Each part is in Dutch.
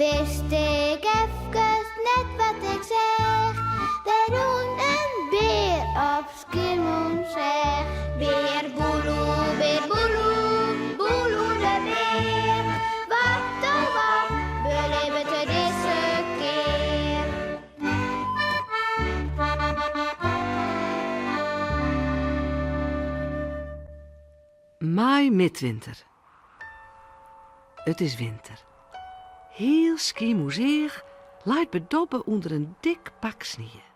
Wist ik even net wat ik zeg. We doen een beer op Schiermonnikoog. Beer boeloe, boeloe de beer. Wat oh wat, beleven we deze keer. Maai midwinter. Het is winter. Heel Schiermonnikoog laait bedobben onder een dik pak sneeuw.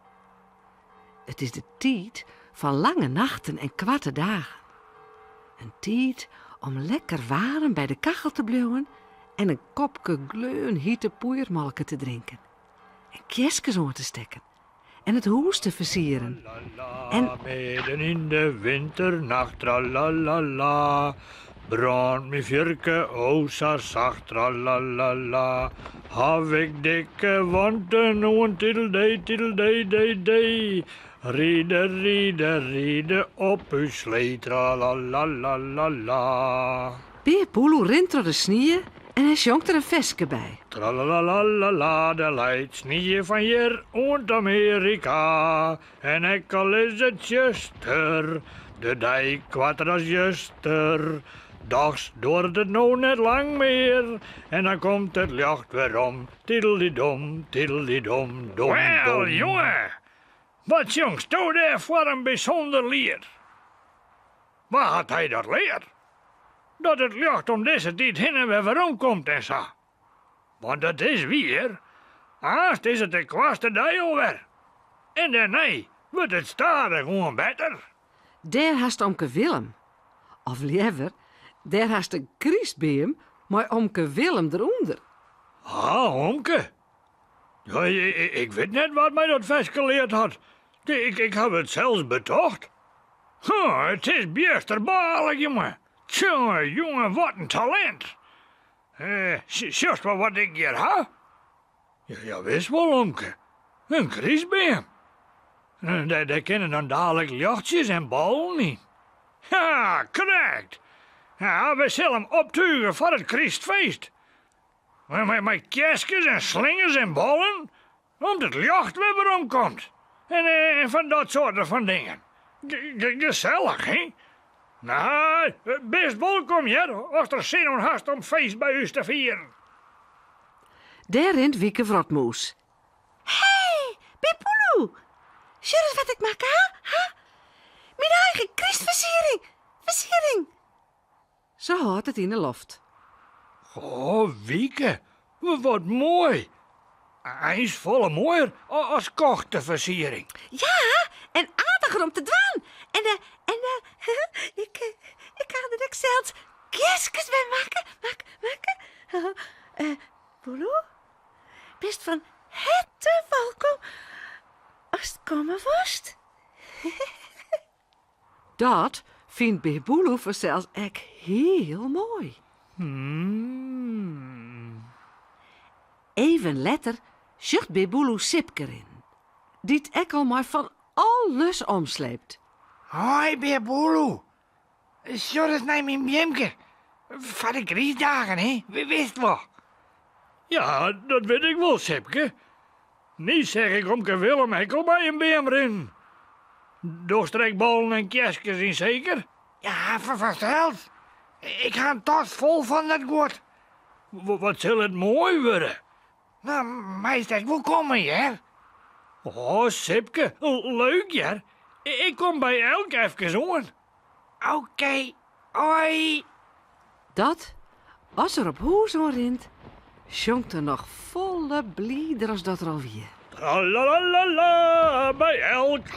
Het is de tijd van lange nachten en kwarte dagen. Een tijd om lekker warm bij de kachel te blijven en een kopje gleun hiete poeiermalke te drinken. En kjesjes aan te stekken en het hoes te versieren. En midden in de winternacht, tralalala, brandt mijn vierke osa zacht, tralalala. Hab ik dikke wanten en tiddeldee. Rieden op uw slee, tralalala. Beer Boeloe rent door de sneeuw en hij jongt er een veske bij. Tralalala, de leidt sneeuw van hier uit Amerika. En ik al is het juster, de dijk kwatter als juster. Dags door het nou net lang meer. En dan komt het licht weer om. Tiddeldidom, dom. Wel, jongen. Wat jongst nou daar voor een bijzonder lied? Waar had hij dat leerd? Dat het licht om deze tijd heen en weer omkomt en zo. Want het is weer. Haast is het de kwaste dag alweer. En daarna wordt het stadig gewoon beter. Daar haast omke Willem. Of liever, daar haast een Christbeem, maar omke Willem eronder. Ah, omke. Ja, ik weet net wat mij dat vast geleerd had. Ik heb het zelfs betocht. Het is bijsterbaarlijk, jongen. Jongen, wat een talent. Just maar wat ik hier ha? Ja, wist wel, omke. Een Christbeem. Daar kennen dan dadelijk jachtjes en ballen niet. Ja, correct. Ja, we zullen hem optuigen voor het Christfeest. Met kerstjes en slingers en ballen. Omdat het licht weer omkomt. En van dat soort van dingen. Gezellig, hè? Nou, best welkom, hier, als er zin en hast om feest bij u te vieren. Daar rent Wieke Vrotmoes. Hey, Bepoeloe. Zie je wat ik maak, ha? Mijn eigen Christversiering. Ze houdt het in de loft. Oh, Wieke, wat mooi. Hij is volle mooier als kochtenversiering. Ja, en aardiger om te dwaan. Ik ga er ook zelfs kerstjes bij maken. Poeloe, best van harte welkom als het komen worst. Dat vindt Beer Boeloe vanzelfs echt heel mooi. Even later zucht Beer Boeloe Sipke in. Die het ekkel maar van alles omsleept. Hoi, Beer Boeloe. Zo is naar mijn Bjemke. Van de Griesdagen, hè? Wie wist wel. Ja, dat weet ik wel, Sipke. Niet zeg ik omke Willem ekkel bij een beemrin. Doorstrekballen en kerstjes in zeker? Ja, vanzelfs. Ik ga een tas vol van dat goed. Wat zal het mooi worden? Nou, meester, wil komen, hè? Oh, Sipke, leuk, ja. Ik kom bij elk even aan. Oké, hoi. Dat, als er op hoes rint, jongt er nog volle blieder als dat er alweer. Tralalala, bij elk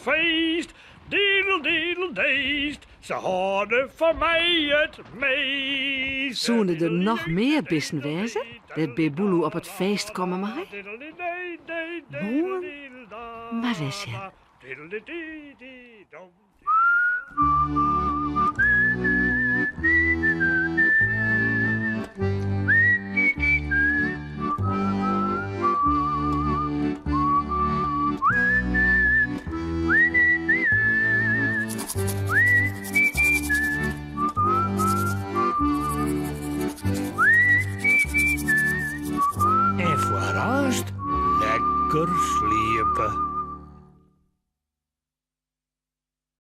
feest. Diedeldeest, ze houden van mij het meest. Zoenen er nog meer bissen wezen, dat Beer Boeloe op het feest komen mag? Mooi, maar wist je. lekker sliepen.